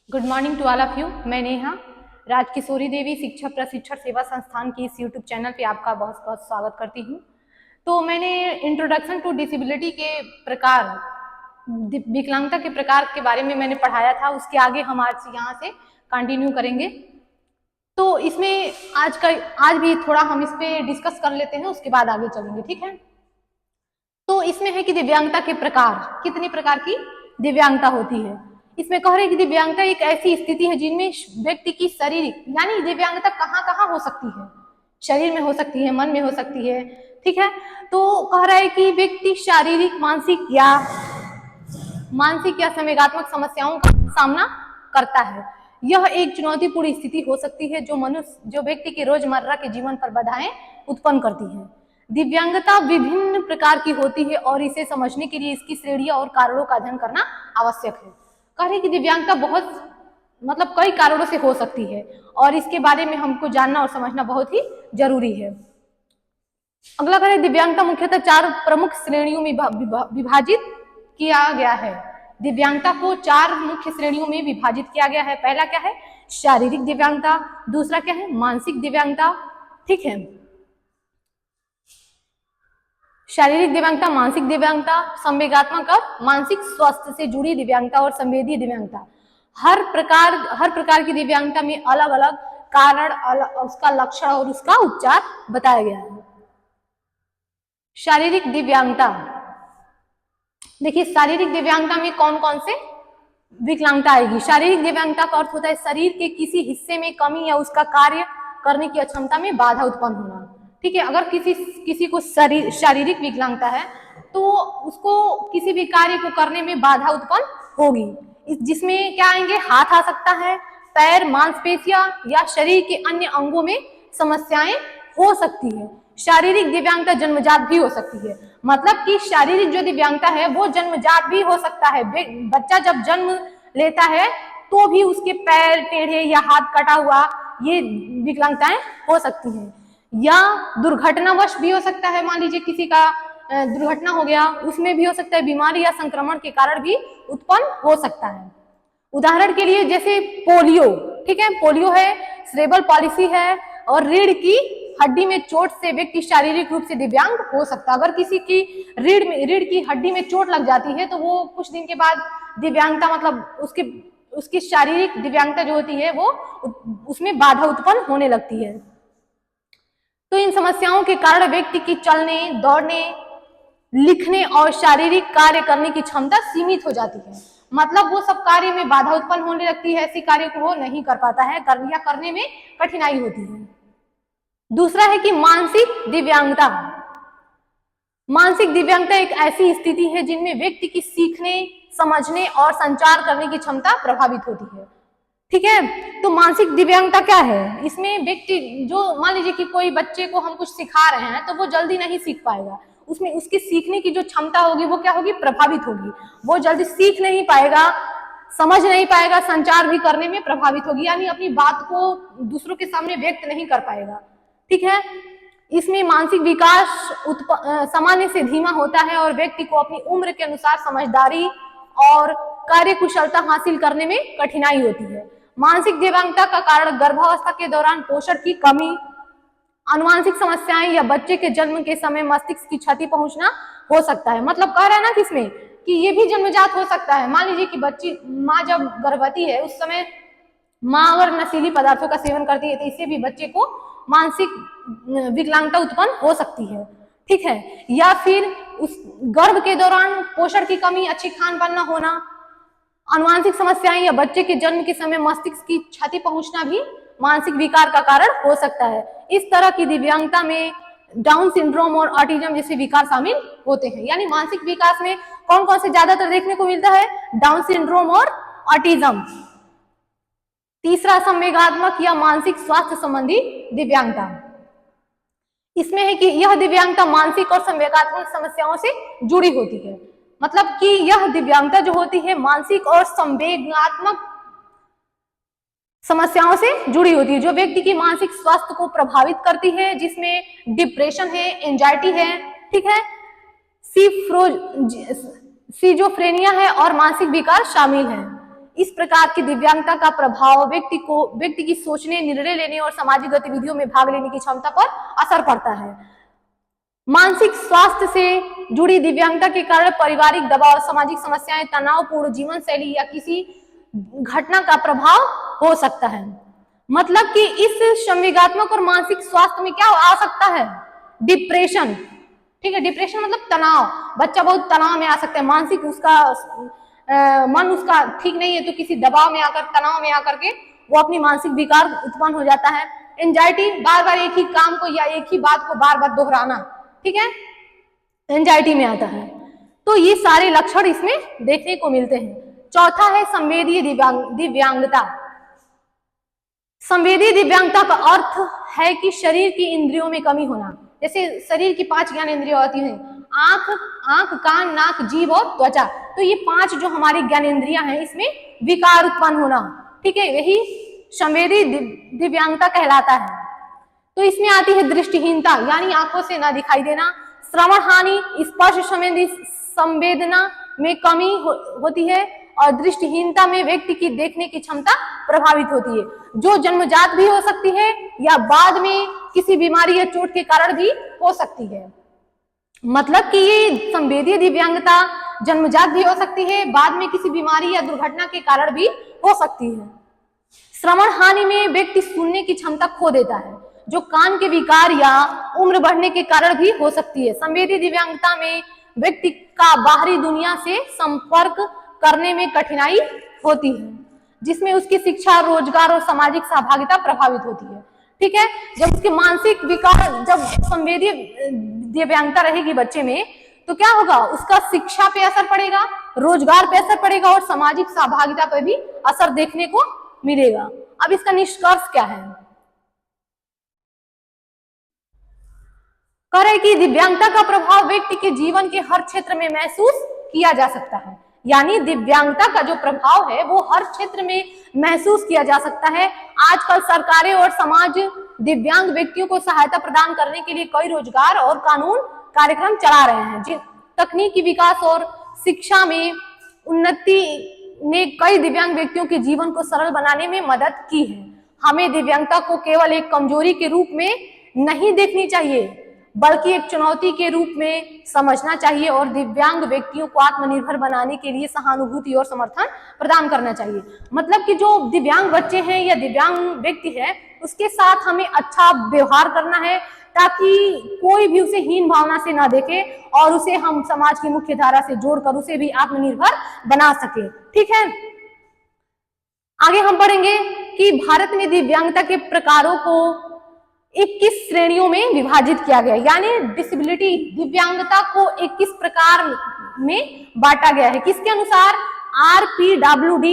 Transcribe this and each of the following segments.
Good morning to all of you. मैं नेहा राजकिशोरी देवी शिक्षक प्रशिक्षण सेवा संस्थान की इस यूट्यूब चैनल पे आपका बहुत बहुत स्वागत करती हूँ। तो मैंने इंट्रोडक्शन टू डिसेबिलिटी के प्रकार, विकलांगता के प्रकार के बारे में मैंने पढ़ाया था, उसके आगे हम आज यहाँ से कंटिन्यू करेंगे। तो इसमें आज भी थोड़ा हम इस पे डिस्कस कर लेते हैं, उसके बाद आगे चलेंगे, ठीक है। तो इसमें है कि दिव्यांगता के प्रकार, कितनी प्रकार की दिव्यांगता होती है। इसमें कह रहे हैं कि दिव्यांगता एक ऐसी स्थिति है जिनमें व्यक्ति की शारीरिक, यानी दिव्यांगता कहाँ कहाँ हो सकती है, शरीर में हो सकती है, मन में हो सकती है, ठीक है। तो कह रहा है कि व्यक्ति शारीरिक, मानसिक या संवेगात्मक समस्याओं का सामना करता है। यह एक चुनौतीपूर्ण स्थिति हो सकती है जो व्यक्ति के रोजमर्रा के जीवन पर बाधाएं उत्पन्न करती है। दिव्यांगता विभिन्न प्रकार की होती है और इसे समझने के लिए इसकी श्रेणियां और कारणों का अध्ययन करना आवश्यक है। कह रहे कि दिव्यांगता कई कारणों से हो सकती है और इसके बारे में हमको जानना और समझना बहुत ही जरूरी है। अगला कह रहे दिव्यांगता मुख्यतः 4 प्रमुख श्रेणियों में विभाजित किया गया है। दिव्यांगता को 4 मुख्य श्रेणियों में विभाजित किया गया है। पहला क्या है? शारीरिक दिव्यांगता। दूसरा क्या है? मानसिक दिव्यांगता, ठीक है। शारीरिक दिव्यांगता, मानसिक दिव्यांगता, संवेगात्मक और मानसिक स्वास्थ्य से जुड़ी दिव्यांगता और संवेदी दिव्यांगता। हर प्रकार की दिव्यांगता में अलग अलग कारण, उसका लक्षण और उसका उपचार बताया गया है। शारीरिक दिव्यांगता, देखिए शारीरिक दिव्यांगता में कौन कौन से विकलांगता आएगी। शारीरिक दिव्यांगता का अर्थ होता है शरीर के किसी हिस्से में कमी या उसका कार्य करने की अक्षमता में बाधा उत्पन्न होना, ठीक है। अगर किसी को शारीरिक विकलांगता है तो उसको किसी भी कार्य को करने में बाधा उत्पन्न होगी, जिसमें क्या आएंगे? हाथ आ सकता है, पैर, मांसपेशियां या शरीर के अन्य अंगों में समस्याएं हो सकती है। शारीरिक दिव्यांगता जन्मजात भी हो सकती है, मतलब कि शारीरिक जो दिव्यांगता है वो जन्मजात भी हो सकता है। बच्चा जब जन्म लेता है तो भी उसके पैर टेढ़े या हाथ कटा हुआ, ये विकलांगताएं हो सकती हैं। या दुर्घटनावश भी हो सकता है, मान लीजिए किसी का दुर्घटना हो गया, उसमें भी हो सकता है। बीमारी या संक्रमण के कारण भी उत्पन्न हो सकता है। उदाहरण के लिए जैसे पोलियो, ठीक है, पोलियो है, सेरेब्रल पॉलिसी है और रीढ़ की हड्डी में चोट से व्यक्ति शारीरिक रूप से दिव्यांग हो सकता है। अगर किसी की रीढ़ की हड्डी में चोट लग जाती है तो वो कुछ दिन के बाद दिव्यांगता, उसकी शारीरिक दिव्यांगता जो होती है वो उसमें बाधा उत्पन्न होने लगती है। तो इन समस्याओं के कारण व्यक्ति की चलने, दौड़ने, लिखने और शारीरिक कार्य करने की क्षमता सीमित हो जाती है। मतलब वो सब कार्य में बाधा उत्पन्न होने लगती है, ऐसे कार्यों को वो नहीं कर पाता है, या करने में कठिनाई होती है। दूसरा है कि मानसिक दिव्यांगता। मानसिक दिव्यांगता एक ऐसी स्थिति है जिनमें व्यक्ति की सीखने, समझने और संचार करने की क्षमता प्रभावित होती है, ठीक है। तो मानसिक दिव्यांगता क्या है? इसमें व्यक्ति जो, मान लीजिए कि कोई बच्चे को हम कुछ सिखा रहे हैं तो वो जल्दी नहीं सीख पाएगा, उसमें उसकी सीखने की जो क्षमता होगी वो क्या होगी? प्रभावित होगी। वो जल्दी सीख नहीं पाएगा, समझ नहीं पाएगा, संचार भी करने में प्रभावित होगी, यानी अपनी बात को दूसरों के सामने व्यक्त नहीं कर पाएगा, ठीक है। इसमें मानसिक विकास सामान्य से धीमा होता है और व्यक्ति को अपनी उम्र के अनुसार समझदारी और कार्य कुशलता हासिल करने में कठिनाई होती है। मानसिक दिव्यांगता का कारण गर्भावस्था के दौरान पोषण की कमी, आनुवंशिक समस्याएं या बच्चे के जन्म के समय मस्तिष्क की क्षति पहुंचना हो सकता है। मतलब कह रहा है ना किसमें कि ये भी जन्मजात हो सकता है। मान लीजिए कि माँ जब गर्भवती है उस समय माँ अगर नशीली पदार्थों का सेवन करती है तो इससे भी बच्चे को मानसिक विकलांगता उत्पन्न हो सकती है, ठीक है। या फिर उस गर्भ के दौरान पोषण की कमी, अच्छी खान पान न होना, आनुवंशिक समस्याएं या बच्चे के जन्म के समय मस्तिष्क की क्षति पहुंचना भी मानसिक विकार का कारण हो सकता है। इस तरह की दिव्यांगता में डाउन सिंड्रोम और ऑटिज्म जैसे विकार शामिल होते हैं। यानी मानसिक विकास में कौन कौन से ज्यादातर देखने को मिलता है? डाउन सिंड्रोम और ऑटिज्म। तीसरा, संवेगात्मक या मानसिक स्वास्थ्य संबंधी दिव्यांगता। इसमें है कि यह दिव्यांगता मानसिक और संवेगात्मक समस्याओं से जुड़ी होती है। मतलब कि यह दिव्यांगता जो होती है मानसिक और संवेगात्मक समस्याओं से जुड़ी होती है, जो व्यक्ति की मानसिक स्वास्थ्य को प्रभावित करती है, जिसमें डिप्रेशन है, एंजाइटी है, ठीक है, सिजोफ्रेनिया है और मानसिक विकार शामिल है। इस प्रकार की दिव्यांगता का प्रभाव व्यक्ति की सोचने, निर्णय लेने और सामाजिक गतिविधियों में भाग लेने की क्षमता पर असर पड़ता है। मानसिक स्वास्थ्य से जुड़ी दिव्यांगता के कारण पारिवारिक दबाव, सामाजिक समस्याएं, तनावपूर्ण जीवन शैली या किसी घटना का प्रभाव हो सकता है। मतलब कि इस संवेगात्मक और मानसिक स्वास्थ्य में क्या आ सकता है? डिप्रेशन। ठीक है, डिप्रेशन मतलब तनाव। बच्चा बहुत तनाव में आ सकता है, मानसिक उसका मन उसका ठीक नहीं है तो किसी दबाव में आकर, तनाव में आकर के वो अपनी मानसिक विकार उत्पन्न हो जाता है। एंजाइटी, बार बार एक ही काम को या एक ही बात को बार बार दोहराना, ठीक है, एंजाइटी में आता है। तो ये सारे लक्षण इसमें देखने को मिलते हैं। चौथा है संवेदीय दिव्यांगता। संवेदी दिव्यांगता का अर्थ है कि शरीर की इंद्रियों में कमी होना। जैसे शरीर की 5 ज्ञानेंद्रियां होती हैं, आंख, कान, नाक, जीभ और त्वचा। तो ये 5 जो हमारी ज्ञानेंद्रियां हैं, इसमें विकार उत्पन्न होना, ठीक है, यही संवेदी दिव्यांगता कहलाता है। तो इसमें आती है दृष्टिहीनता, यानी आंखों से ना दिखाई देना, श्रवण हानि, स्पर्श संवेदना में कमी होती है, और दृष्टिहीनता में व्यक्ति की देखने की क्षमता प्रभावित होती है, जो जन्मजात भी हो सकती है या बाद में किसी बीमारी या चोट के कारण भी हो सकती है। मतलब कि ये संवेदी दिव्यांगता जन्मजात भी हो सकती है, बाद में किसी बीमारी या दुर्घटना के कारण भी हो सकती है। श्रवण हानि में व्यक्ति सुनने की क्षमता खो देता है, जो कान के विकार या उम्र बढ़ने के कारण भी हो सकती है। संवेदी दिव्यांगता में व्यक्ति का बाहरी दुनिया से संपर्क करने में कठिनाई होती है, जिसमें उसकी शिक्षा, रोजगार और सामाजिक सहभागिता प्रभावित होती है। ठीक है, जब उसके मानसिक विकार, जब संवेदी दिव्यांगता रहेगी बच्चे में, तो क्या होगा? उसका शिक्षा पे असर पड़ेगा, रोजगार पे असर पड़ेगा और सामाजिक सहभागिता पे भी असर देखने को मिलेगा। अब इसका निष्कर्ष क्या है? कह रहे कि दिव्यांगता का प्रभाव व्यक्ति के जीवन के हर क्षेत्र में महसूस किया जा सकता है। यानी दिव्यांगता का जो प्रभाव है वो हर क्षेत्र में महसूस किया जा सकता है। आजकल सरकारें और समाज दिव्यांग व्यक्तियों को सहायता प्रदान करने के लिए कई रोजगार और कानून कार्यक्रम चला रहे हैं। जिन तकनीकी विकास और शिक्षा में उन्नति ने कई दिव्यांग व्यक्तियों के जीवन को सरल बनाने में मदद की है। हमें दिव्यांगता को केवल एक कमजोरी के रूप में नहीं देखनी चाहिए, बल्कि एक चुनौती के रूप में समझना चाहिए और दिव्यांग व्यक्तियों को आत्मनिर्भर बनाने के लिए सहानुभूति और समर्थन प्रदान करना चाहिए। मतलब कि जो दिव्यांग बच्चे हैं या दिव्यांग व्यक्ति है, उसके साथ हमें अच्छा व्यवहार करना है, ताकि कोई भी उसे हीन भावना से ना देखे और उसे हम समाज की मुख्य धारा से जोड़कर उसे भी आत्मनिर्भर बना सके। ठीक है, आगे हम पढ़ेंगे कि भारत में दिव्यांगता के प्रकारों को 21 श्रेणियों में विभाजित किया गया, यानी डिसेबिलिटी, दिव्यांगता को 21 प्रकार में बांटा गया है। किसके अनुसार? RPWD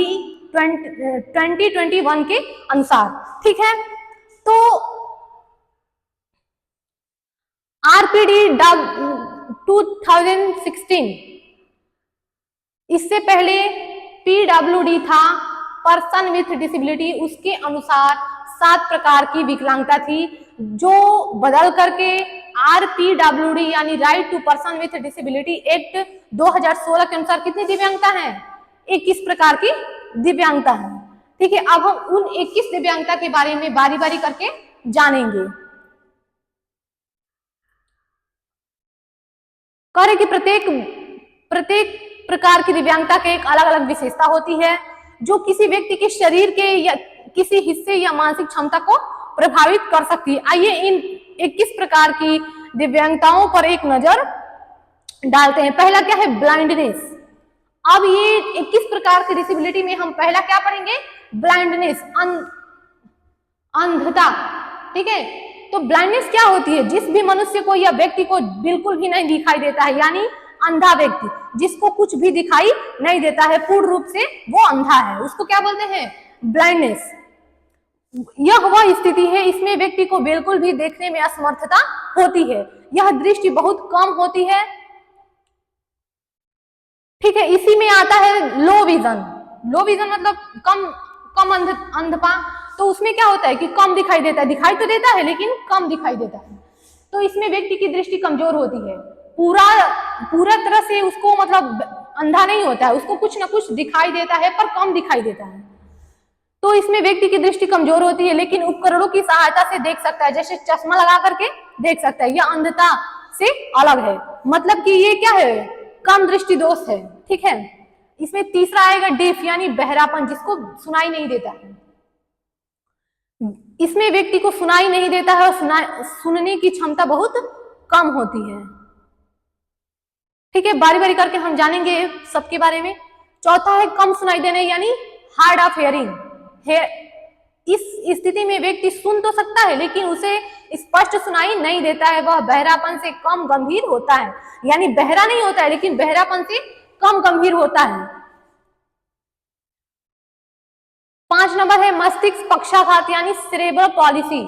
2021 के अनुसार। ठीक है, तो RPD 2016, इससे पहले PWD था, पर्सन विथ डिसेबिलिटी, उसके अनुसार 7 प्रकार की विकलांगता थी, जो बदल करके RPWD यानी right to person with disability act 2016 के अनुसार कितनी दिव्यांगता है? 21 प्रकार की दिव्यांगता है। ठीक है, अब हम उन 21 दिव्यांगता के बारे में बारी बारी करके जानेंगे। कह रहे कि प्रत्येक प्रकार की दिव्यांगता के एक अलग अलग विशेषता होती है, जो किसी व्यक्ति के शरीर के या किसी हिस्से या मानसिक क्षमता को प्रभावित कर सकती है। आइए इन 21 प्रकार की दिव्यांगताओं पर एक नजर डालते हैं। पहला क्या है? ब्लाइंडनेस। अब ये 21 प्रकार की डिसेबिलिटी में हम पहला क्या पढ़ेंगे? ब्लाइंडनेस, अंधता। ठीक है, तो ब्लाइंडनेस क्या होती है? जिस भी मनुष्य को या व्यक्ति को बिल्कुल भी नहीं दिखाई देता है, यानी अंधा व्यक्ति, जिसको कुछ भी दिखाई नहीं देता है, पूर्ण रूप से वो अंधा है, उसको क्या बोलते हैं? ब्लाइंडनेस। यह वह स्थिति है, इसमें व्यक्ति को बिल्कुल भी देखने में असमर्थता होती है, यह दृष्टि बहुत कम होती है। ठीक है, इसी में आता है लो विजन। लो विजन मतलब कम अंधपा। तो उसमें क्या होता है कि कम दिखाई देता है, दिखाई तो देता है लेकिन कम दिखाई देता है। तो इसमें व्यक्ति की दृष्टि कमजोर होती है, पूरा तरह से उसको मतलब अंधा नहीं होता है, उसको कुछ ना कुछ दिखाई देता है पर कम दिखाई देता है। तो इसमें व्यक्ति की दृष्टि कमजोर होती है लेकिन उपकरणों की सहायता से देख सकता है, जैसे चश्मा लगा करके देख सकता है। यह अंधता से अलग है, मतलब कि ये क्या है, कम दृष्टि दोष है। ठीक है, इसमें तीसरा आएगा डेफ यानी बहरापन, जिसको सुनाई नहीं देता है। इसमें व्यक्ति को सुनाई नहीं देता है और सुनने की क्षमता बहुत कम होती है। ठीक है, बारी बारी करके हम जानेंगे सबके बारे में। चौथा है कम सुनाई देने यानी हार्ड ऑफ हियरिंग। इस स्थिति में व्यक्ति सुन तो सकता है लेकिन उसे स्पष्ट सुनाई नहीं देता है, वह बहरापन से कम गंभीर होता है, यानी बहरा नहीं होता है लेकिन बहरापन से कम गंभीर होता है। 5 नंबर है मस्तिष्क पक्षाघात यानी सेरेब्रल पॉलिसी।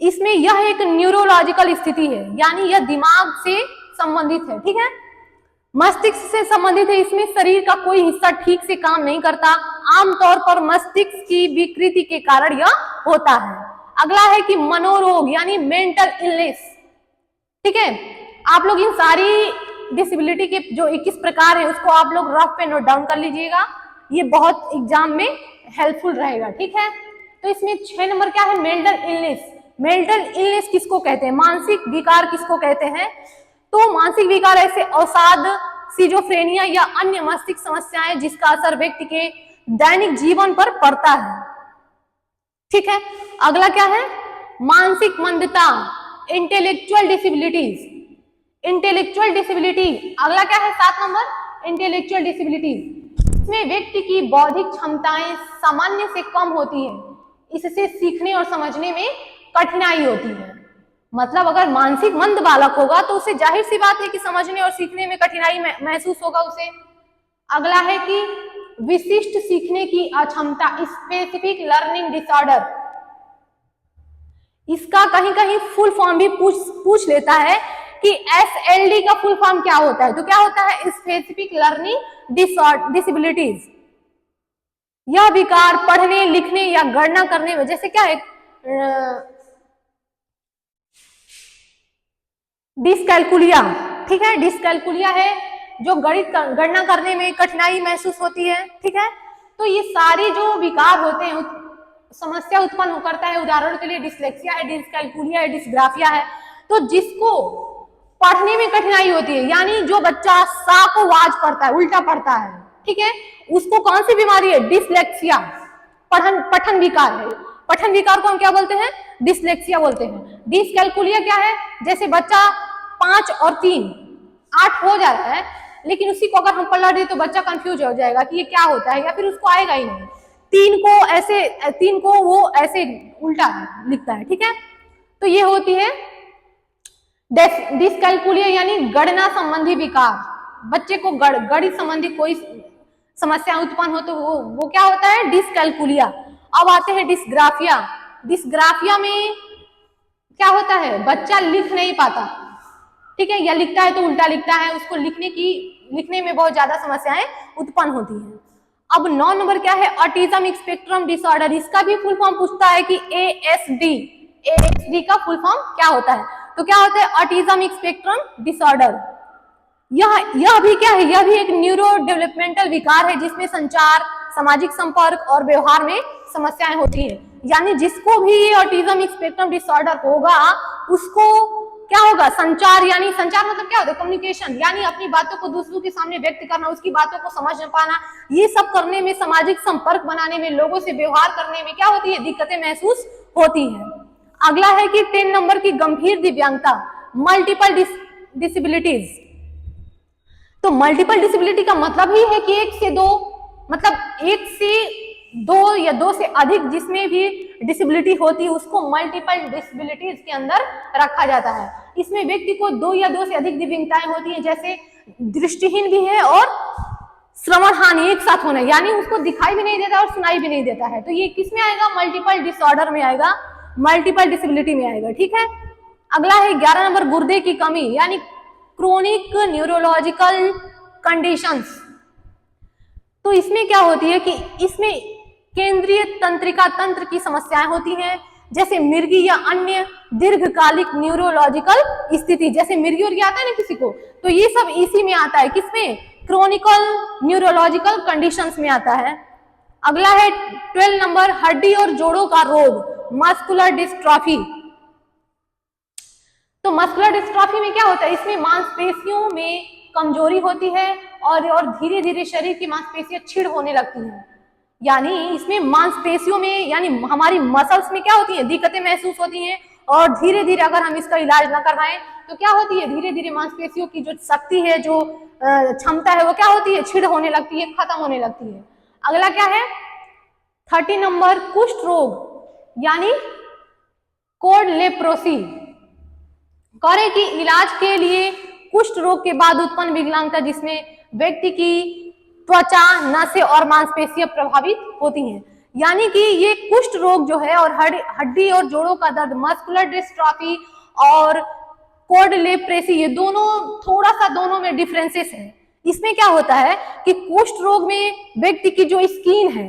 इसमें यह एक न्यूरोलॉजिकल स्थिति है, यानी यह दिमाग से संबंधित है। ठीक है, मस्तिष्क से संबंधित है। इसमें शरीर का कोई हिस्सा ठीक से काम नहीं करता, आमतौर पर मस्तिष्क की विकृति के कारण यह होता है। अगला है कि मनोरोग यानी मेंटल इलनेस। ठीक है, आप लोग इन सारी डिसेबिलिटी के जो 21 प्रकार है उसको आप लोग रफ पे नोट डाउन कर लीजिएगा, ये बहुत एग्जाम में हेल्पफुल रहेगा। ठीक है, तो इसमें 6 नंबर क्या है, मेंटल इलनेस। मेंटल इलनेस किसको कहते हैं, मानसिक विकार किसको कहते हैं? तो मानसिक विकार ऐसे अवसाद, सिजोफ्रेनिया या अन्य मस्तिष्क समस्याएं जिसका असर व्यक्ति के दैनिक जीवन पर पड़ता है। ठीक है, अगला क्या है, मानसिक मंदता, इंटेलेक्चुअल डिसेबिलिटीज। इंटेलेक्चुअल डिसेबिलिटी अगला क्या है, 7 नंबर, इंटेलेक्चुअल डिसेबिलिटीज। इसमें व्यक्ति की बौद्धिक क्षमताएं सामान्य से कम होती है, इससे सीखने और समझने में कठिनाई होती है। मतलब अगर मानसिक मंद बालक होगा तो उसे जाहिर सी बात है कि समझने और सीखने में कठिनाई महसूस होगा उसे। अगला है कि विशिष्ट सीखने की अक्षमता, स्पेसिफिक लर्निंग डिसऑर्डर। इसका कहीं कहीं फुल फॉर्म भी पूछ लेता है कि SLD का फुल फॉर्म क्या होता है, तो क्या होता है, स्पेसिफिक लर्निंग डिसेबिलिटीज। यह विकार पढ़ने, लिखने या गणना करने में, जैसे क्या है डिसकैलकुलिया। ठीक है, डिसकैलकुलिया है जो गणना करने में कठिनाई महसूस होती है। ठीक है, तो ये सारी जो विकार होते हैं समस्या उत्पन्न करता है। उदाहरण के लिए डिसलेक्सिया है, डिसकैलकुलिया है, डिसग्राफिया है। तो जिसको पढ़ने में कठिनाई होती है, यानी जो बच्चा सा को वाज पढ़ता है, उल्टा पढ़ता है, ठीक है, उसको कौन सी बीमारी है, डिसलेक्सिया, पठन विकार है। पठन विकार को हम क्या बोलते हैं, डिसलेक्सिया बोलते हैं। डिसकैलकुलिया क्या है, जैसे बच्चा 5 और 3 8 हो जा रहा है लेकिन उसी को अगर हम पलट दें तो बच्चा कंफ्यूज हो जाएगा कि ये क्या होता है, या फिर उसको आएगा ही नहीं। 3 को वो ऐसे उल्टा लिखता है। ठीक है, तो ये होती है डिसकैलकुलिया यानी गणना संबंधी विकार। बच्चे को गणित संबंधी कोई समस्या उत्पन्न हो तो वो क्या होता है, डिसकैलकुलिया। अब आते हैं डिसग्राफिया। डिसग्राफिया में क्या होता है, बच्चा लिख नहीं पाता, ठीक है, या लिखता है तो उल्टा लिखता है, उसको लिखने में बहुत ज्यादा समस्याएं उत्पन्न होती हैं। अब 9 नंबर क्या है, ऑटिज्म स्पेक्ट्रम डिसऑर्डर। इसका भी फुल फॉर्म पूछता है कि ASD का फुल फॉर्म क्या होता है, तो क्या होता है, ऑटिज्म स्पेक्ट्रम डिसऑर्डर। यह भी क्या है, यह भी एक न्यूरो डेवलपमेंटल विकार है जिसमें संचार, सामाजिक संपर्क और व्यवहार में समस्याएं होती है। यानी जिसको भी ऑटिज्म स्पेक्ट्रम डिसऑर्डर होगा उसको क्या होगा, संचार, यानी संचार मतलब क्या होता है, कम्युनिकेशन, यानी अपनी बातों को दूसरों के सामने व्यक्त करना, उसकी बातों को समझ पाना, ये सब करने में, सामाजिक संपर्क बनाने में, लोगों से व्यवहार करने में क्या होती है, दिक्कतें महसूस होती है। अगला है कि 10 नंबर की गंभीर दिव्यांगता, मल्टीपल डिसेबिलिटीज। तो मल्टीपल डिसेबिलिटी का मतलब ही है कि 1 से 2, मतलब 1 से 2 या 2 से अधिक जिसमें भी डिसेबिलिटी होती है उसको मल्टीपल डिसेबिलिटीज के अंदर रखा जाता है। इसमें व्यक्ति को 2 या 2 से अधिक दिव्यांगताएं होती हैं, जैसे दृष्टिहीन भी है और श्रवण हानि एक साथ होना, यानी उसको दिखाई भी नहीं देता और सुनाई भी नहीं देता है। तो ये किस में आएगा, मल्टीपल डिसऑर्डर में आएगा, मल्टीपल डिसेबिलिटी में आएगा। ठीक है, अगला है 11 नंबर गुर्दे की कमी यानी क्रोनिक न्यूरोलॉजिकल कंडीशंस। तो इसमें क्या होती है कि इसमें केंद्रीय तंत्रिका तंत्र की समस्याएं होती हैं, जैसे मिर्गी या अन्य दीर्घकालिक न्यूरोलॉजिकल स्थिति, जैसे मिर्गी और आता है ना किसी को, तो ये सब इसी में आता है, किसमें, क्रोनिकल न्यूरोलॉजिकल कंडीशंस में आता है। अगला है 12 नंबर, हड्डी और जोड़ों का रोग, मस्कुलर डिस्ट्रॉफी। तो मस्कुलर डिस्ट्रॉफी में क्या होता है, इसमें मांसपेशियों में कमजोरी होती है और धीरे धीरे शरीर की मांसपेशियां छिड़ होने लगती हैं। यानी इसमें मांसपेशियों में यानी हमारी मसल्स में क्या होती है, दिक्कतें महसूस होती हैं और धीरे धीरे अगर हम इसका इलाज ना करवाएं तो क्या होती है, धीरे धीरे मांसपेशियों की जो शक्ति है, जो क्षमता है, वो क्या होती है, छिड़ होने लगती है, खत्म होने लगती है। अगला क्या है 30 नंबर, कुष्ठ रोग यानी कोड लेप्रोसी। करें कि इलाज के लिए कुष्ठ रोग के बाद उत्पन्न विकलांगता जिसमें व्यक्ति की त्वचा, नसें और मांसपेशियां प्रभावित होती हैं। यानी कि ये कुष्ठ रोग जो है और हड्डी और जोड़ों का दर्द, मस्कुलर डिस्ट्रॉफी और कोड लेप्रेसी, ये दोनों थोड़ा सा दोनों में डिफरेंसेस है। इसमें क्या होता है कि कुष्ठ रोग में व्यक्ति की जो स्किन है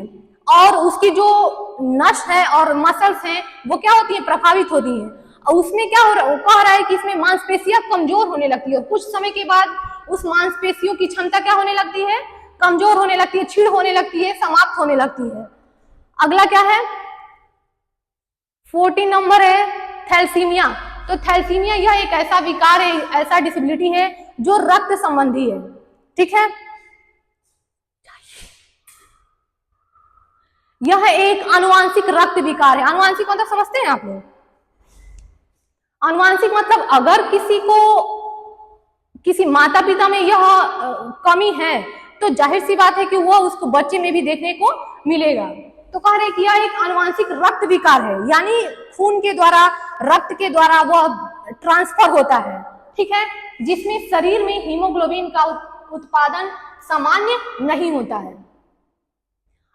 और उसकी जो नस है और मसल्स हैं वो क्या होती है, प्रभावित होती हैं। और उसमें क्या कह रहा है कि इसमें मांसपेशियां कमजोर होने लगती है और कुछ समय के बाद उस मांसपेशियों की क्षमता क्या होने लगती है, कमजोर होने लगती है, छिड़ होने लगती है, समाप्त होने लगती है। अगला क्या है 14 नंबर है थैलेसीमिया। तो थैलेसीमिया यह एक ऐसा विकार है, ऐसा डिसेबिलिटी है जो रक्त संबंधी है। ठीक है, यह एक आनुवांशिक रक्त विकार है। आनुवांशिक मतलब समझते हैं आप लोग? आनुवांशिक मतलब अगर किसी माता पिता में यह कमी है तो जाहिर सी बात है कि वह उसको बच्चे में भी देखने को मिलेगा। तो कह रहे कि यह एक आनुवांशिक रक्त विकार है, यानी खून के द्वारा, रक्त के द्वारा वह ट्रांसफर होता है। ठीक है, जिसमें शरीर में हीमोग्लोबिन का उत्पादन सामान्य नहीं होता है।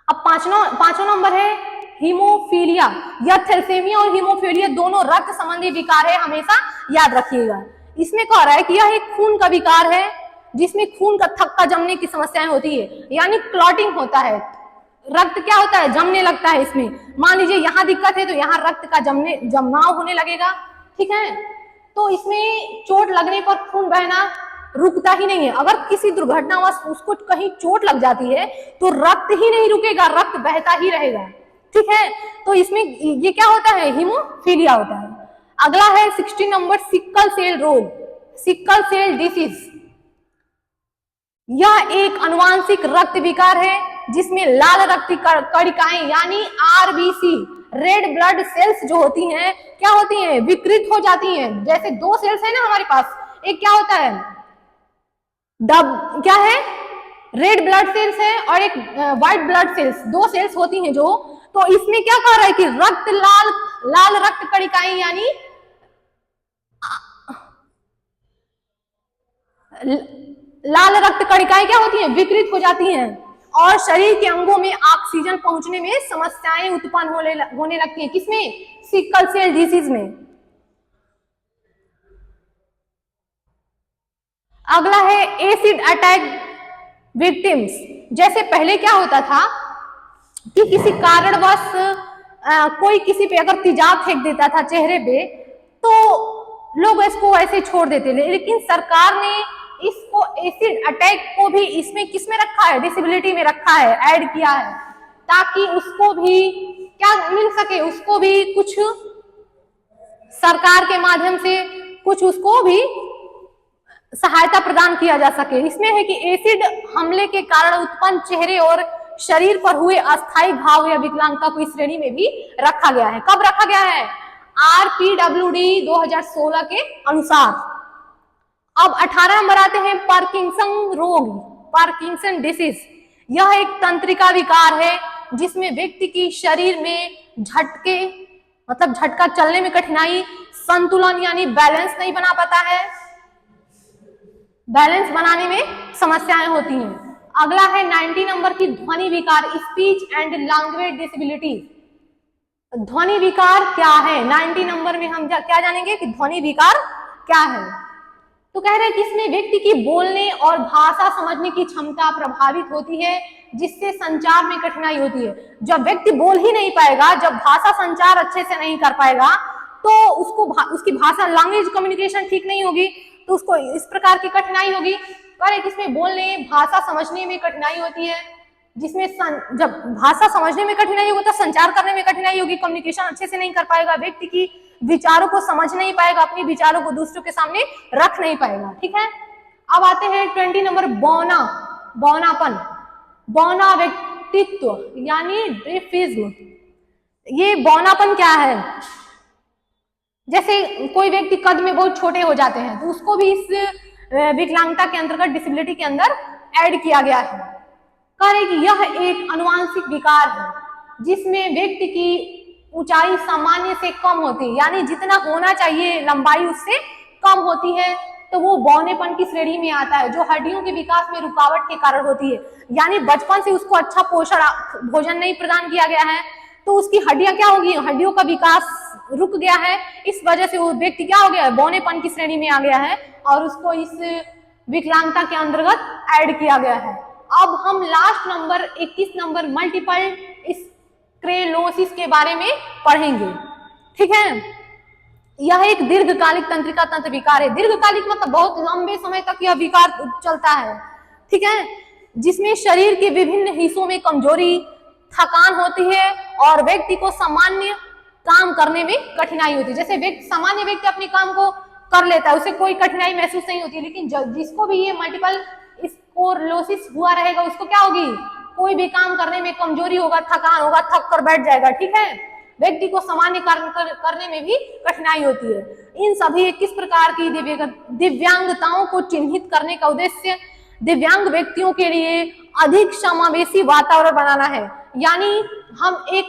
अब पांचवा नंबर है हीमोफीलिया। यह थैलेसीमिया और हीमोफीलिया दोनों रक्त संबंधी विकार है, हमेशा याद रखिएगा। इसमें कह रहा है कि यह एक खून का विकार है जिसमें खून का थक्का जमने की समस्याएं होती है, यानी क्लॉटिंग होता है, रक्त क्या होता है, जमने लगता है। इसमें मान लीजिए यहाँ दिक्कत है तो यहाँ रक्त का जमाव होने लगेगा। ठीक है, तो इसमें चोट लगने पर खून बहना रुकता ही नहीं है। अगर किसी दुर्घटनावश उसको कहीं चोट लग जाती है तो रक्त ही नहीं रुकेगा, रक्त बहता ही रहेगा। ठीक है, तो इसमें ये क्या होता है, हीमोफीलिया होता है। अगला है 16 नंबर, सिकल सेल रोग, सिकल सेल डिसीज। यह एक आनुवांशिक रक्त विकार है जिसमें लाल रक्त कणिकाएं यानी आरबीसी, रेड ब्लड सेल्स जो होती हैं, क्या होती हैं, विकृत हो जाती हैं। जैसे दो सेल्स है ना हमारे पास, एक क्या होता है, क्या है, रेड ब्लड सेल्स है और एक व्हाइट ब्लड सेल्स, दो सेल्स होती हैं जो। तो इसमें क्या कह रहा है कि रक्त लाल रक्त कणिकाएं यानी लाल रक्त कणिकाएं क्या होती हैं, विकृत हो जाती हैं और शरीर के अंगों में ऑक्सीजन पहुंचने में समस्याएं उत्पन्न होने लगती हैं। किसमें, सिकल सेल डिसीज में। अगला है एसिड अटैक विक्टिम्स। जैसे पहले क्या होता था कि किसी कारणवश कोई किसी पे अगर तेजाब फेंक देता था चेहरे पे तो लोग इसको ऐसे छोड़ देते थे, लेकिन सरकार ने इसको एसिड अटैक को भी इसमें किसमें रखा है, डिसेबिलिटी में रखा है, ऐड किया है, ताकि उसको भी क्या मिल सके, उसको भी कुछ सरकार के माध्यम से कुछ उसको भी सहायता प्रदान किया जा सके। इसमें है कि एसिड हमले के कारण उत्पन्न चेहरे और शरीर पर हुए अस्थायी घाव या विकलांगता को इस श्रेणी में भी रखा गया है। कब रखा गया है, आरपीडब्ल्यूडी 2016 के अनुसार। अब 18 नंबर आते हैं पार्किंसन रोग, पार्किंसन डिसीज। यह एक तंत्रिका विकार है जिसमें व्यक्ति की शरीर में झटके, मतलब झटका, चलने में कठिनाई, संतुलन यानी बैलेंस नहीं बना पाता है, बैलेंस बनाने में समस्याएं होती हैं। अगला है 90 नंबर की ध्वनि विकार, स्पीच एंड लैंग्वेज डिसेबिलिटी। ध्वनि विकार क्या है, 90 नंबर में हम क्या जानेंगे कि ध्वनि विकार क्या है। तो कह रहे हैं कि इसमें व्यक्ति की बोलने और भाषा समझने की क्षमता प्रभावित होती है जिससे संचार में कठिनाई होती है। जब व्यक्ति बोल ही नहीं पाएगा, जब भाषा संचार अच्छे से नहीं कर पाएगा तो उसको उसकी भाषा, लैंग्वेज कम्युनिकेशन ठीक नहीं होगी तो उसको इस प्रकार की कठिनाई होगी। कह रहे इसमें बोलने भाषा समझने में कठिनाई होती है, जिसमें जब भाषा समझने में कठिनाई होगी तो संचार करने में कठिनाई होगी, कम्युनिकेशन अच्छे से नहीं कर पाएगा, व्यक्ति की विचारों को समझ नहीं पाएगा, अपने विचारों को दूसरों के सामने रख नहीं पाएगा। ठीक है, अब आते हैं 20 नंबर बौना, बौनापन, बौना व्यक्तित्व यानी ड्वार्फिज्म। ये बौनापन क्या है? जैसे कोई व्यक्ति कद में बहुत छोटे हो जाते हैं तो उसको भी इस विकलांगता के अंतर्गत, डिसेबिलिटी के अंदर ऐड किया गया है। कह रहे कि यह एक अनुवांशिक विकार है जिसमें व्यक्ति की ऊंचाई सामान्य से कम होती है, यानी जितना होना चाहिए लंबाई उससे कम होती है, तो वो बौनेपन की श्रेणी में आता है, जो हड्डियों के विकास में रुकावट के कारण होती है। यानी बचपन से उसको अच्छा पोषण भोजन नहीं प्रदान किया गया है तो उसकी हड्डियां क्या होगी, हड्डियों का विकास रुक गया है, इस वजह से वो व्यक्ति क्या हो गया है, बौनेपन की श्रेणी में आ गया है और उसको इस विकलांगता के अंतर्गत ऐड किया गया है। अब हम last number 21 number multiple sclerosis के बारे में पढ़ेंगे। ठीक है, यह एक दीर्घकालिक तंत्रिका तंत्र विकार है। दीर्घकालिक मतलब बहुत लंबे समय तक यह विकार चलता है। ठीक है, जिसमें शरीर के विभिन्न हिस्सों में कमजोरी, थकान होती है और व्यक्ति को सामान्य काम करने में कठिनाई होती है। जैसे सामान्य व्यक्ति अपने काम को कर लेता है, उसे कोई कठिनाई महसूस नहीं होती, लेकिन जिसको भी ये मल्टीपल स्क्लेरोसिस हुआ रहेगा उसको क्या होगी, कोई भी काम करने में कमजोरी होगा, थकान होगा, थक कर बैठ जाएगा। ठीक है, व्यक्ति को सामान्य कार्य करने में भी कठिनाई होती है। इन सभी 21 प्रकार की दिव्यांगताओं को चिन्हित करने का उद्देश्य दिव्यांग व्यक्तियों के लिए अधिक समावेशी वातावरण बनाना है। यानी हम एक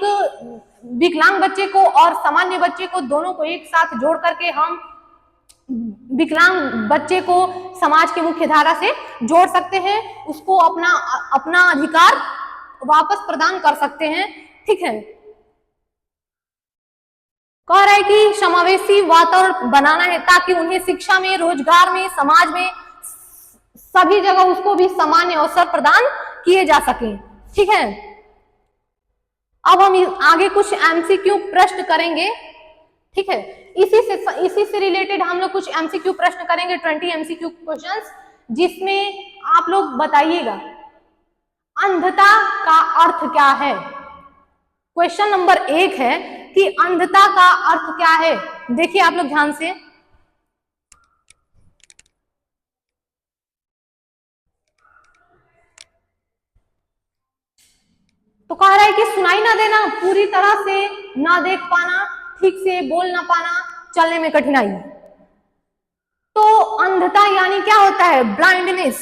विकलांग बच्चे को और सामान्य बच्चे को दोनों को एक साथ जोड़ करके हम विकलांग बच्चे को समाज की मुख्य धारा से जोड़ सकते हैं, उसको अपना अधिकार वापस प्रदान कर सकते हैं। ठीक है, कह रहा है कि समावेशी वातावरण बनाना है ताकि उन्हें शिक्षा में, रोजगार में, समाज में सभी जगह उसको भी समान अवसर प्रदान किए जा सके। ठीक है, अब हम आगे कुछ एमसीक्यू प्रश्न करेंगे। ठीक है, इसी से रिलेटेड हम लोग कुछ एमसीक्यू प्रश्न करेंगे, 20 एमसीक्यू क्वेश्चंस, जिसमें आप लोग बताइएगा अंधता का अर्थ क्या है। क्वेश्चन नंबर 1 है कि अंधता का अर्थ क्या है। देखिए आप लोग ध्यान से, तो कह रहा है कि सुनाई ना देना, पूरी तरह से ना देख पाना, ठीक से बोल ना पाना, चलने में कठिनाई। तो अंधता यानी क्या होता है, ब्लाइंडनेस,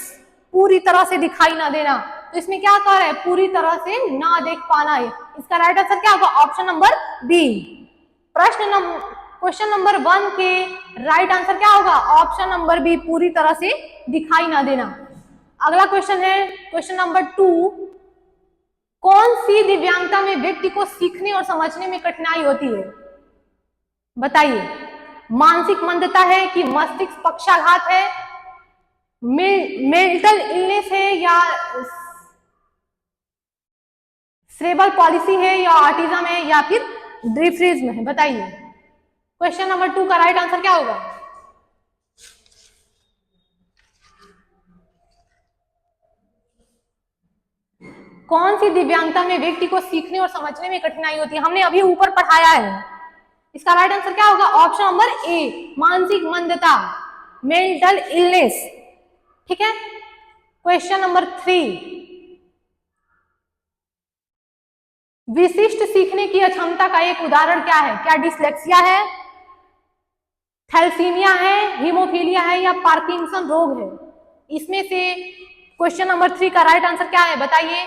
पूरी तरह से दिखाई ना देना। तो इसमें क्या कह रहा है, पूरी तरह से ना देख पाना है। इसका राइट आंसर क्या होगा, option number B. Question number 1 के राइट आंसर क्या होगा, ऑप्शन नंबर बी, पूरी तरह से दिखाई ना देना। अगला क्वेश्चन है क्वेश्चन नंबर 2, कौन सी दिव्यांगता में व्यक्ति को सीखने और समझने में कठिनाई होती है, बताइए। मानसिक मंदता है कि मस्तिष्क पक्षाघात है, मेंटल इलनेस है, या सेरेब्रल पॉलिसी है, या ऑटिज्म है, या फिर ड्वार्फिज्म है, बताइए। क्वेश्चन नंबर 2 का राइट आंसर क्या होगा, कौन सी दिव्यांगता में व्यक्ति को सीखने और समझने में कठिनाई होती है, हमने अभी ऊपर पढ़ाया है। इसका राइट आंसर क्या होगा, ऑप्शन नंबर ए, मानसिक मंदता, मेंटल इलनेस। ठीक है, क्वेश्चन नंबर 3, विशिष्ट सीखने की अक्षमता का एक उदाहरण क्या है, क्या डिसलेक्सिया है, थैलेसीमिया है, हीमोफीलिया है, या पार्किंसन रोग है। इसमें से क्वेश्चन नंबर 3 का राइट आंसर क्या है, बताइए।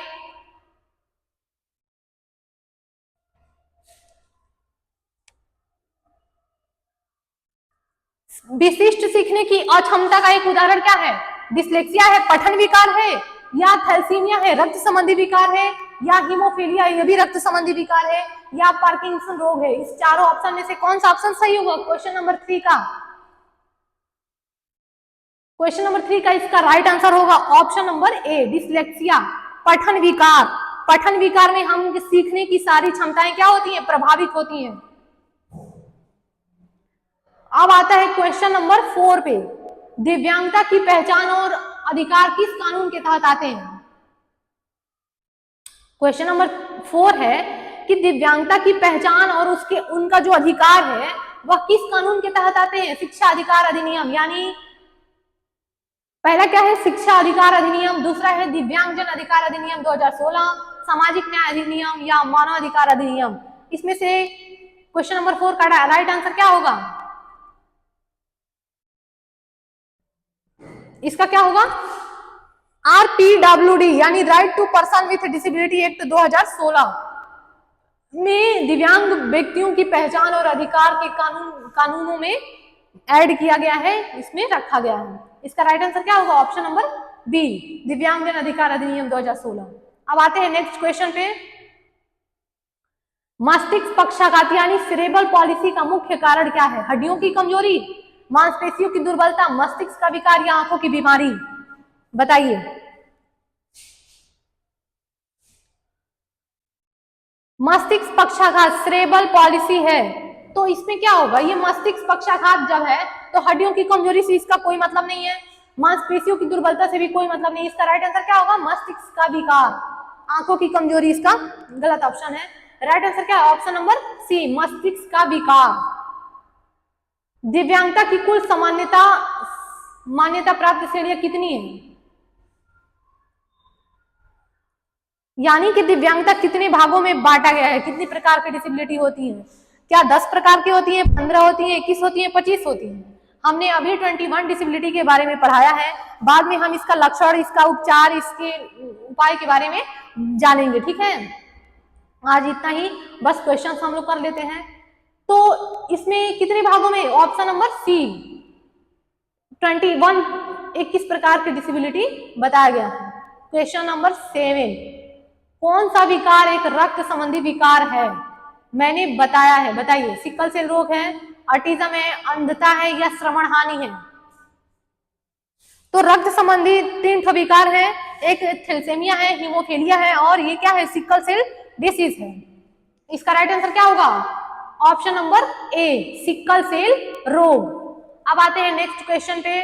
विशिष्ट सीखने की अक्षमता का एक उदाहरण क्या है, डिसलेक्सिया है, पठन विकार है, या थैलेसीमिया है, रक्त संबंधी विकार है, या हीमोफीलिया है, यह भी रक्त संबंधी विकार है, या पार्किंसन रोग है। इस चारों ऑप्शन में से कौन सा ऑप्शन सही होगा, क्वेश्चन नंबर 3 का। क्वेश्चन नंबर 3 का इसका राइट आंसर होगा ऑप्शन नंबर ए, डिसलेक्सिया, पठन विकार। पठन विकार में हम सीखने की सारी क्षमताएं क्या होती हैं, प्रभावित होती हैं। अब आता है क्वेश्चन नंबर 4 पे, दिव्यांगता की पहचान और अधिकार किस कानून के तहत आते हैं? क्वेश्चन नंबर 4 है कि दिव्यांगता की पहचान और उसके उनका जो अधिकार है वह किस कानून के तहत आते हैं? शिक्षा अधिकार अधिनियम, यानी पहला क्या है? शिक्षा अधिकार अधिनियम, दूसरा है दिव्यांगजन अधिकार अधिनियम 2016, सामाजिक न्याय अधिनियम या मानव अधिकार अधिनियम। इसमें से क्वेश्चन नंबर 4 का राइट आंसर क्या होगा? इसका क्या होगा? RPWD यानी right to person with disability act 2016 में दिव्यांग व्यक्तियों की पहचान और अधिकार के कानूनों में ऐड किया गया है, इसमें रखा गया है। इसका राइट आंसर क्या होगा? ऑप्शन नंबर बी, दिव्यांगजन अधिकार अधिनियम 2016। अब आते हैं नेक्स्ट क्वेश्चन पे। मस्तिष्क पक्षाघात यानी सेरेब्रल पॉलिसी का मुख्य कारण क्या है? हड्डियों की कमजोरी, मांसपेशियों की दुर्बलता, मस्तिष्क का विकार या आंखों की बीमारी? बताइए। मस्तिष्क पक्षाघात सेरेब्रल पॉलिसी है, तो इसमें क्या होगा? ये मस्तिष्क पक्षाघात जब है तो हड्डियों की कमजोरी से इसका कोई मतलब नहीं है, मांसपेशियों की दुर्बलता से भी कोई मतलब नहीं। इसका राइट आंसर क्या होगा? मस्तिष्क का विकार, आंखों की कमजोरी इसका गलत ऑप्शन है। राइट आंसर क्या है? ऑप्शन नंबर सी, मस्तिष्क का विकार। दिव्यांगता की कुल मान्यता प्राप्त श्रेणियां कितनी है? यानी कि दिव्यांगता कितने भागों में बांटा गया है? कितनी प्रकार की डिसेबिलिटी होती है? क्या 10 प्रकार की होती है, 15 होती है, 21 होती है, 25 होती है? हमने अभी 21 डिसेबिलिटी के बारे में पढ़ाया है, बाद में हम इसका लक्षण, इसका उपचार, इसके उपाय के बारे में जानेंगे। ठीक है, आज इतना ही, बस क्वेश्चन हम लोग कर लेते हैं। तो इसमें कितने भागों में? ऑप्शन नंबर सी, 21 प्रकार की डिसेबिलिटी बताया गया है। क्वेश्चन नंबर 7, कौन सा विकार एक रक्त संबंधी विकार है? मैंने बताया है, बताइए। सिकल सेल रोग है, ऑटिज्म है, अंधता है या श्रवण हानि है? तो रक्त संबंधी 3 विकार है, एक थैलेसीमिया है, हीमोफीलिया है और ये क्या है? सिकल सेल डिसीज है। इसका राइट आंसर क्या होगा? Option number A, sickle cell रोग। अब आते हैं नेक्स्ट क्वेश्चन पे।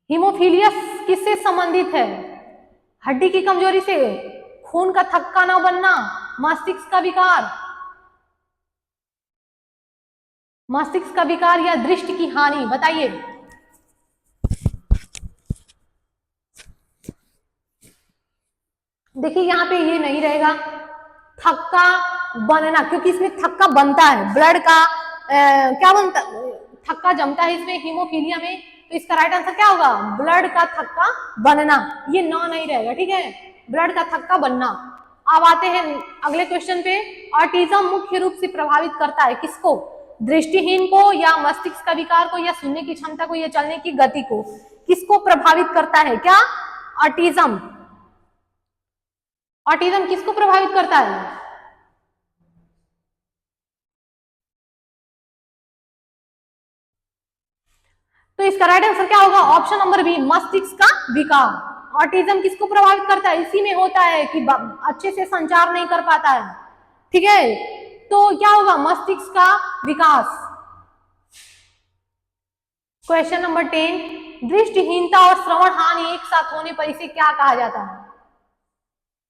हीमोफीलिया किससे संबंधित है? हड्डी की कमजोरी से, खून का थक्का न बनना, मस्तिष्क का विकार, मस्तिष्क का विकार या दृष्टि की हानि? बताइए। देखिए यहाँ पे ये नहीं रहेगा थक्का बनना, क्योंकि इसमें थक्का बनता है, ब्लड का क्या बनता, थक्का जमता है इसमें हीमोफीलिया में। तो इसका राइट आंसर क्या होगा? ब्लड का थक्का बनना, ये नो नहीं रहेगा। ठीक है, ब्लड का थक्का बनना। अब आते हैं अगले क्वेश्चन पे। ऑटिज्म मुख्य रूप से प्रभावित करता है किसको? दृष्टिहीन को या मस्तिष्क का विकार को या सुनने की क्षमता को या चलने की गति को? किसको प्रभावित करता है? क्या ऑटिज्म? ऑटिज्म किसको प्रभावित करता है? तो इसका राइट आंसर क्या होगा? ऑप्शन नंबर बी, मस्तिष्क का विकार। ऑटिज्म किसको प्रभावित करता है? इसी में होता है कि अच्छे से संचार नहीं कर पाता है। ठीक है, तो क्या होगा? मस्तिष्क का विकास। क्वेश्चन नंबर 10, दृष्टिहीनता और श्रवण हानि एक साथ होने पर इसे क्या कहा जाता है?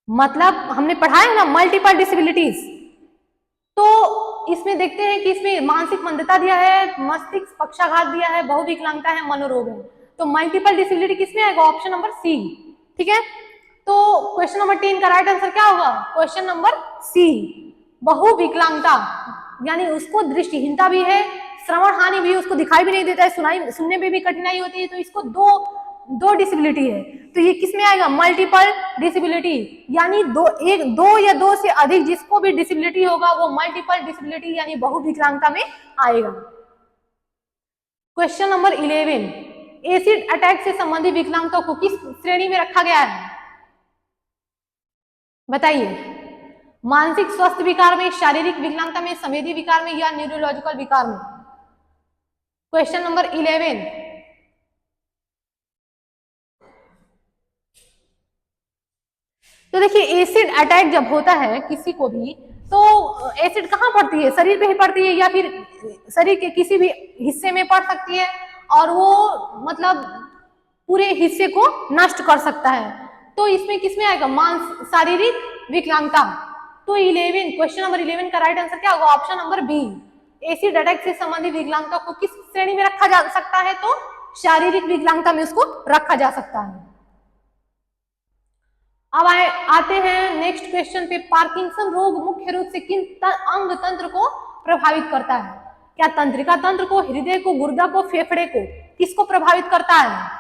मतलब हमने पढ़ा है ना मल्टीपल डिसेबिलिटीज, तो इसमें देखते हैं कि इसमें मानसिक मंदता दिया है, मस्तिष्क पक्षाघात दिया है, बहुविकलांगता है, मनोरोग है। तो मल्टीपल डिसेबिलिटी किसमें आएगा? Option number C. ठीक है, तो क्वेश्चन नंबर 10 का राइट आंसर क्या होगा? क्वेश्चन नंबर सी, बहुविकलांगता, यानी उसको दृष्टिहीनता भी है, श्रवण हानि भी, उसको दिखाई भी नहीं देता है, सुनने में भी कठिनाई होती है, तो इसको दो डिसेबिलिटी है। तो ये किस में आएगा? मल्टीपल डिसेबिलिटी, यानी दो या दो से अधिक जिसको भी डिसेबिलिटी होगा वो मल्टीपल डिसेबिलिटी यानी बहुविकलांगता में आएगा। क्वेश्चन नंबर 11, एसिड अटैक से संबंधित विकलांगता को किस श्रेणी में रखा गया है? बताइए। मानसिक स्वास्थ्य विकार में, शारीरिक विकलांगता में, संवेदी विकार में या न्यूरोलॉजिकल विकार में? क्वेश्चन नंबर 11, तो देखिए एसिड अटैक जब होता है किसी को भी, तो एसिड कहाँ पड़ती है, शरीर पे ही पड़ती है या फिर शरीर के किसी भी हिस्से में पड़ सकती है और वो मतलब पूरे हिस्से को नष्ट कर सकता है। तो इसमें किसमें आएगा, शारीरिक विकलांगता। तो 11 क्वेश्चन नंबर 11 का राइट आंसर क्या होगा, option number B. Acid attack से संबंधित विकलांगता को किस श्रेणी में रखा जा सकता है, तो शारीरिक विकलांगता में उसको रखा जा सकता है। अब आते हैं नेक्स्ट क्वेश्चन पे। पार्किंसन रोग मुख्य रूप से किन अंग तंत्र को प्रभावित करता है? क्या तंत्रिका तंत्र को, हृदय को, गुर्दा को, फेफड़े को, किसको प्रभावित करता है?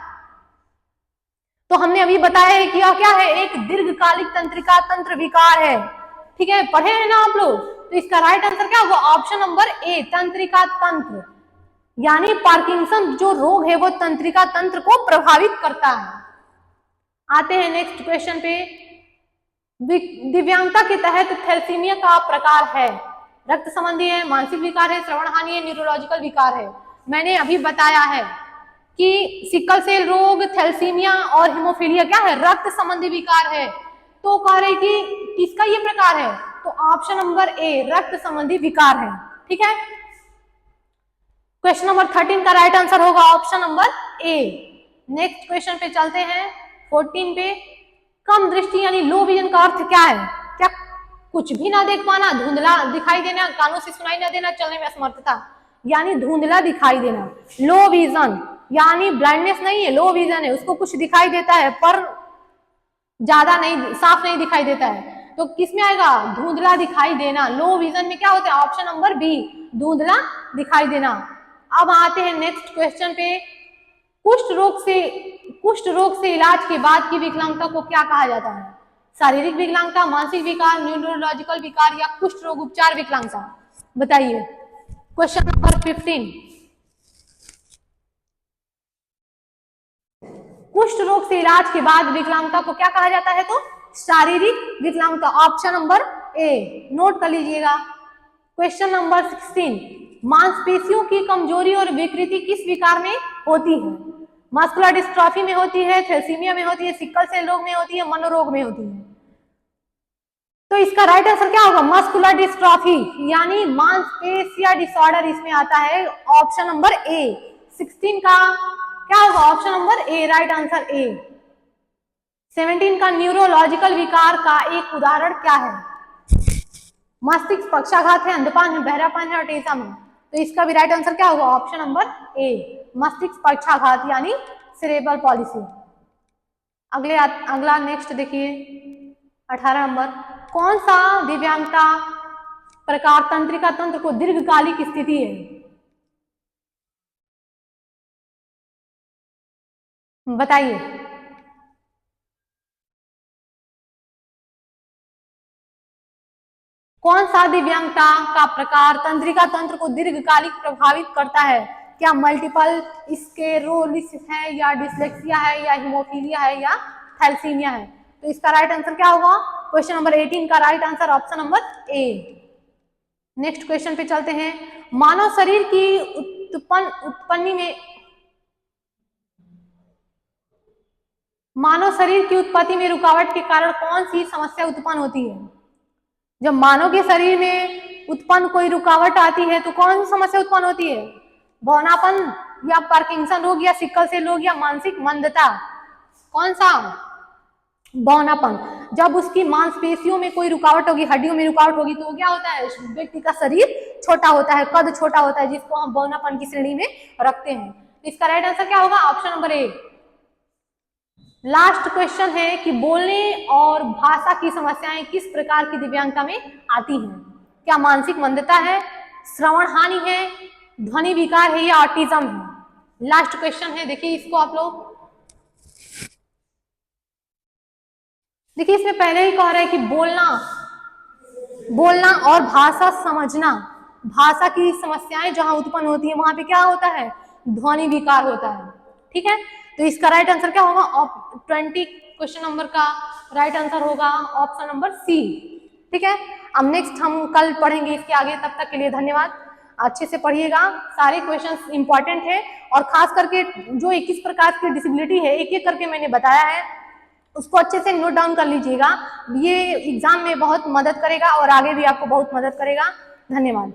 तो हमने अभी बताया है कि यह क्या है, एक दीर्घकालिक तंत्रिका तंत्र विकार है। ठीक है, पढ़े हैं ना आप लोग? तो इसका राइट आंसर क्या होगा, ऑप्शन नंबर ए, तंत्रिका तंत्र। यानी पार्किंसन जो रोग है वो तंत्रिका तंत्र को प्रभावित करता है। आते हैं नेक्स्ट क्वेश्चन पे। दिव्यांगता के तहत थैलेसीमिया का प्रकार है, रक्त संबंधी है, मानसिक विकार है, श्रवण हानि है, न्यूरोलॉजिकल विकार है। मैंने अभी बताया है कि सिकल सेल रोग, थैलेसीमिया और हीमोफीलिया क्या है, रक्त संबंधी विकार है। तो कह रहे कि किसका ये प्रकार है, तो ऑप्शन नंबर ए, रक्त संबंधी विकार है। ठीक है, क्वेश्चन नंबर 13 का राइट आंसर होगा ऑप्शन नंबर ए। नेक्स्ट क्वेश्चन पे चलते हैं 14 पे। कम दृष्टि यानी लो विजन का अर्थ क्या है? क्या कुछ भी ना देख पाना, धुंधला दिखाई देना, कानों से सुनाई ना देना, चलने में असमर्थता, यानी धुंधला दिखाई देना। लो विजन यानी ब्लाइंडनेस नहीं है, लो विजन है, उसको कुछ दिखाई देता है पर ज्यादा नहीं, साफ नहीं दिखाई देता है। तो किसमें आएगा, धुंधला दिखाई देना। लो विजन में क्या होता है, ऑप्शन नंबर बी, धुंधला दिखाई देना। अब आते हैं नेक्स्ट क्वेश्चन पे। कुष्ठ रोग से इलाज के बाद की विकलांगता को क्या कहा जाता है? शारीरिक विकलांगता, मानसिक विकार, न्यूरोलॉजिकल विकार या कुष्ठ रोग उपचार विकलांगता? बताइए। Question number 15। कुष्ठ रोग से इलाज के बाद विकलांगता को क्या कहा जाता है, तो शारीरिक विकलांगता, ऑप्शन नंबर ए, नोट कर लीजिएगा। Question number 16। मांसपेशियों की कमजोरी और विकृति किस विकार में होती है? मस्कुलर डिस्ट्रॉफी में होती है, थैलेसीमिया में होती है, सिकल सेल रोग में होती है, मनोरोग में होती है? तो इसका राइट आंसर क्या होगा, मस्कुलर डिस्ट्रॉफी यानी मांसपेशिया डिसऑर्डर इसमें आता है, ऑप्शन नंबर ए। 16 का क्या होगा, option number A, right answer A. 17 का न्यूरोलॉजिकल विकार का एक उदाहरण क्या है? मस्तिष्क पक्षाघात है, अंधपान है, बहरापन है, ऑटिज्म है? तो इसका भी राइट आंसर क्या होगा, ऑप्शन नंबर ए, मस्तिष्क पक्षाघात यानी सेरेब्रल पॉलिसी। अगला नेक्स्ट देखिए 18 नंबर। कौन सा दिव्यांगता प्रकार तंत्रिका तंत्र को दीर्घकालिक स्थिति है? बताइए। कौन सा दिव्यांगता का प्रकार तंत्रिका तंत्र को दीर्घकालिक प्रभावित करता है? क्या मल्टीपल स्क्लेरोसिस है या डिसलेक्सिया है या हीमोफीलिया है या थैलेसीमिया है? तो इसका राइट आंसर क्या होगा, क्वेश्चन नंबर 18 का राइट आंसर ऑप्शन नंबर ए। नेक्स्ट क्वेश्चन पे चलते हैं। मानव शरीर की उत्पत्ति में रुकावट के कारण कौन सी समस्या उत्पन्न होती है? जब मानव के शरीर में उत्पन्न कोई रुकावट आती है तो कौन सी समस्या उत्पन्न होती है? बौनापन या पार्किंसन रोग या सिकल सेल रोग या मानसिक मंदता? कौन सा? बौनापन। जब उसकी मांसपेशियों में कोई रुकावट होगी, हड्डियों में रुकावट होगी तो क्या होता है, व्यक्ति का शरीर छोटा होता है, कद छोटा होता है, जिसको हम बौनापन की श्रेणी में रखते हैं। इसका राइट आंसर क्या होगा, ऑप्शन नंबर ए। लास्ट क्वेश्चन है कि बोलने और भाषा की समस्याएं किस प्रकार की दिव्यांगता में आती हैं? क्या मानसिक मंदता है, श्रवण हानि है, ध्वनि विकार है या ऑटिज्म है? लास्ट क्वेश्चन है, देखिए इसको आप लोग। देखिए इसमें पहले ही कह रहे हैं कि बोलना और भाषा समझना, भाषा की समस्याएं जहां उत्पन्न होती है वहां पे क्या होता है, ध्वनि विकार होता है। ठीक है, तो इसका राइट आंसर क्या होगा, 20 क्वेश्चन नंबर का राइट आंसर होगा ऑप्शन नंबर सी। ठीक है, अब नेक्स्ट हम कल पढ़ेंगे इसके आगे। तब तक के लिए धन्यवाद, अच्छे से पढ़िएगा, सारे क्वेश्चंस इंपॉर्टेंट है और खास करके जो 21 प्रकार की डिसेबिलिटी है एक एक करके मैंने बताया है। उसको अच्छे से नोट डाउन कर लीजिएगा, ये एग्जाम में बहुत मदद करेगा और आगे भी आपको बहुत मदद करेगा। धन्यवाद।